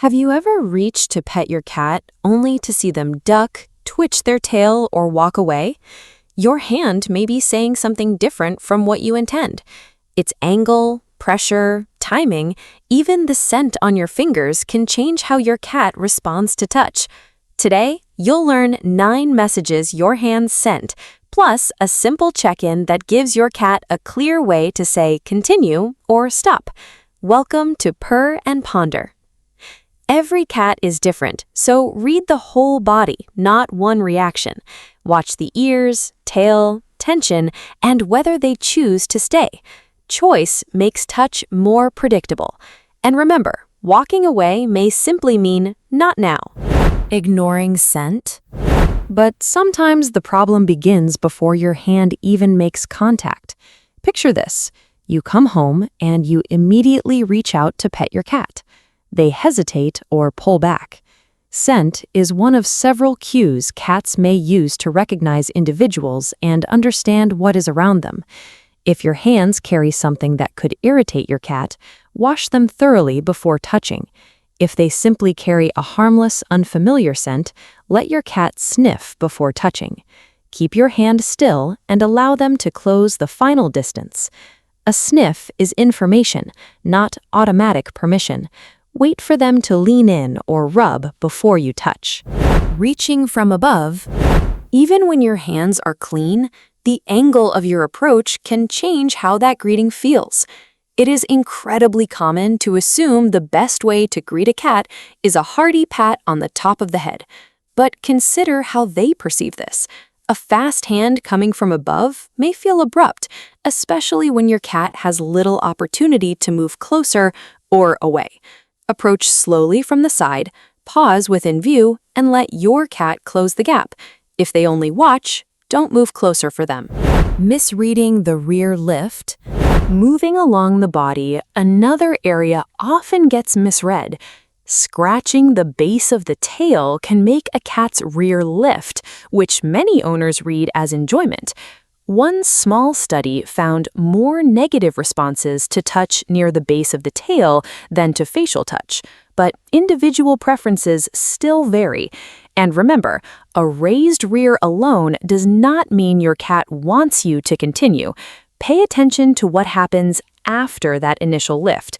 Have you ever reached to pet your cat only to see them duck, twitch their tail, or walk away? Your hand may be saying something different from what you intend. Its angle, pressure, timing, even the scent on your fingers can change how your cat responds to touch. Today, you'll learn 9 messages your hands sent, plus a simple check-in that gives your cat a clear way to say continue or stop. Welcome to Purr and Ponder. Every cat is different, so read the whole body, not one reaction. Watch the ears, tail, tension, and whether they choose to stay. Choice makes touch more predictable. And remember, walking away may simply mean not now. Ignoring scent? But sometimes the problem begins before your hand even makes contact. Picture this. You come home and you immediately reach out to pet your cat. They hesitate or pull back. Scent is one of several cues cats may use to recognize individuals and understand what is around them. If your hands carry something that could irritate your cat, wash them thoroughly before touching. If they simply carry a harmless, unfamiliar scent, let your cat sniff before touching. Keep your hand still and allow them to close the final distance. A sniff is information, not automatic permission. Wait for them to lean in or rub before you touch. Reaching from above. Even when your hands are clean, the angle of your approach can change how that greeting feels. It is incredibly common to assume the best way to greet a cat is a hearty pat on the top of the head. But consider how they perceive this. A fast hand coming from above may feel abrupt, especially when your cat has little opportunity to move closer or away. Approach slowly from the side, pause within view, and let your cat close the gap. If they only watch, don't move closer for them. Misreading the rear lift. Moving along the body, another area often gets misread. Scratching the base of the tail can make a cat's rear lift, which many owners read as enjoyment. One small study found more negative responses to touch near the base of the tail than to facial touch, but individual preferences still vary. And remember, a raised rear alone does not mean your cat wants you to continue. Pay attention to what happens after that initial lift.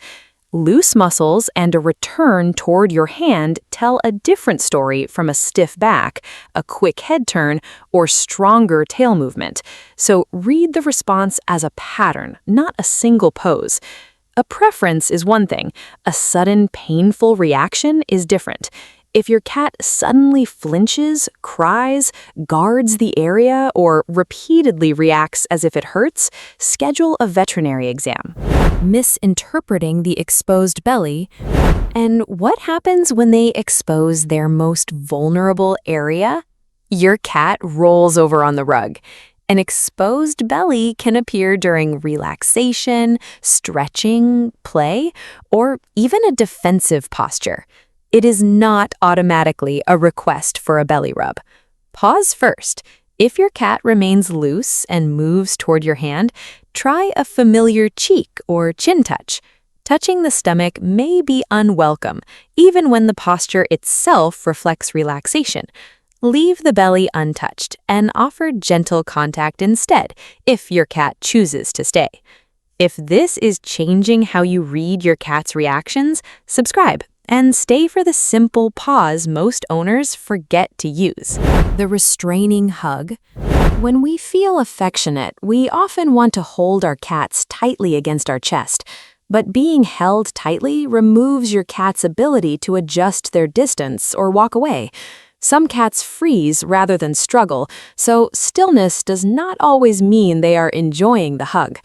Loose muscles and a return toward your hand tell a different story from a stiff back, a quick head turn, or stronger tail movement. So read the response as a pattern, not a single pose. A preference is one thing. A sudden, painful reaction is different. If your cat suddenly flinches, cries, guards the area, or repeatedly reacts as if it hurts, schedule a veterinary exam. Misinterpreting the exposed belly. And what happens when they expose their most vulnerable area? Your cat rolls over on the rug. An exposed belly can appear during relaxation, stretching, play, or even a defensive posture. It is not automatically a request for a belly rub. Pause first. If your cat remains loose and moves toward your hand, try a familiar cheek or chin touch. Touching the stomach may be unwelcome, even when the posture itself reflects relaxation. Leave the belly untouched and offer gentle contact instead, if your cat chooses to stay. If this is changing how you read your cat's reactions, subscribe. And stay for the simple pause most owners forget to use. The restraining hug. When we feel affectionate, we often want to hold our cats tightly against our chest. But being held tightly removes your cat's ability to adjust their distance or walk away. Some cats freeze rather than struggle, so stillness does not always mean they are enjoying the hug.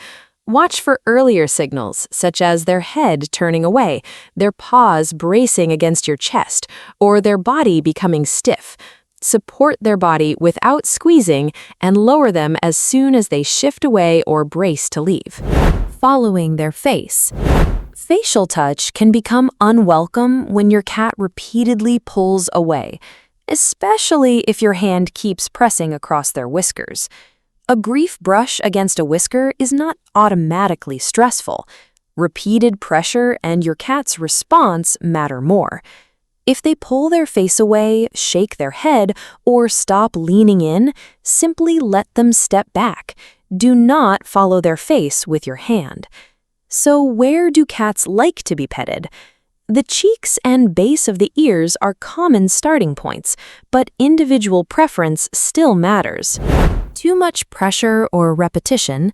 Watch for earlier signals, such as their head turning away, their paws bracing against your chest, or their body becoming stiff. Support their body without squeezing and lower them as soon as they shift away or brace to leave. Following their face. Facial touch can become unwelcome when your cat repeatedly pulls away, especially if your hand keeps pressing across their whiskers. A brief brush against a whisker is not automatically stressful. Repeated pressure and your cat's response matter more. If they pull their face away, shake their head, or stop leaning in, simply let them step back. Do not follow their face with your hand. So where do cats like to be petted? The cheeks and base of the ears are common starting points, but individual preference still matters. Too much pressure or repetition.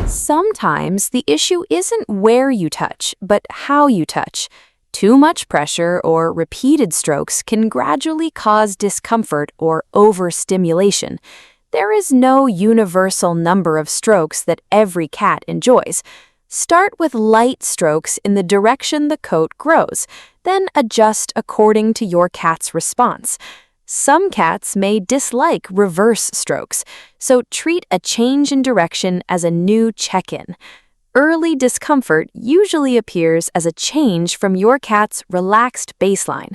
Sometimes the issue isn't where you touch, but how you touch. Too much pressure or repeated strokes can gradually cause discomfort or overstimulation. There is no universal number of strokes that every cat enjoys. Start with light strokes in the direction the coat grows, then adjust according to your cat's response. Some cats may dislike reverse strokes, so treat a change in direction as a new check-in. Early discomfort usually appears as a change from your cat's relaxed baseline.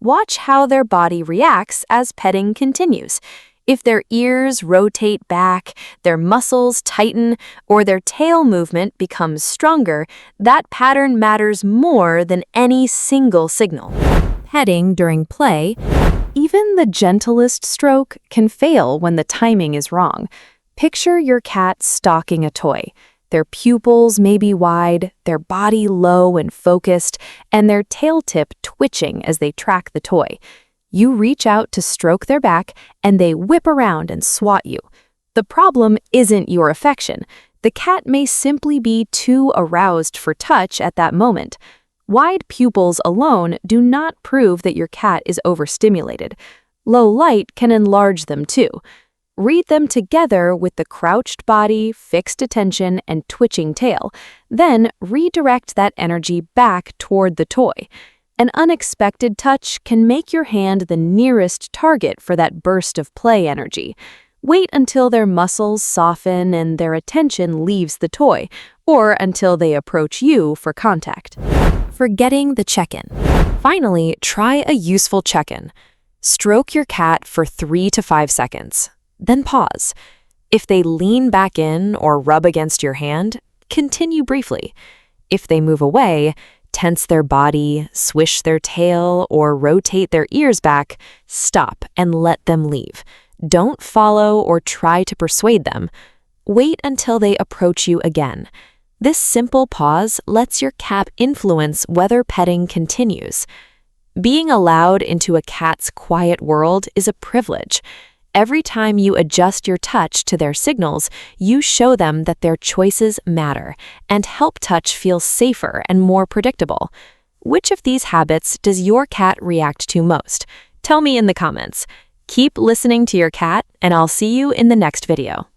Watch how their body reacts as petting continues. If their ears rotate back, their muscles tighten, or their tail movement becomes stronger, that pattern matters more than any single signal. Petting during play. Even the gentlest stroke can fail when the timing is wrong. Picture your cat stalking a toy. Their pupils may be wide, their body low and focused, and their tail tip twitching as they track the toy. You reach out to stroke their back, and they whip around and swat you. The problem isn't your affection. The cat may simply be too aroused for touch at that moment. Wide pupils alone do not prove that your cat is overstimulated. Low light can enlarge them too. Read them together with the crouched body, fixed attention, and twitching tail. Then redirect that energy back toward the toy. An unexpected touch can make your hand the nearest target for that burst of play energy. Wait until their muscles soften and their attention leaves the toy, or until they approach you for contact. Forgetting the check-in. Finally, try a useful check-in. Stroke your cat for 3 to 5 seconds. Then pause. If they lean back in or rub against your hand, continue briefly. If they move away, tense their body, swish their tail, or rotate their ears back, stop and let them leave. Don't follow or try to persuade them. Wait until they approach you again. This simple pause lets your cat influence whether petting continues. Being allowed into a cat's quiet world is a privilege. Every time you adjust your touch to their signals, you show them that their choices matter and help touch feel safer and more predictable. Which of these habits does your cat react to most? Tell me in the comments. Keep listening to your cat, and I'll see you in the next video.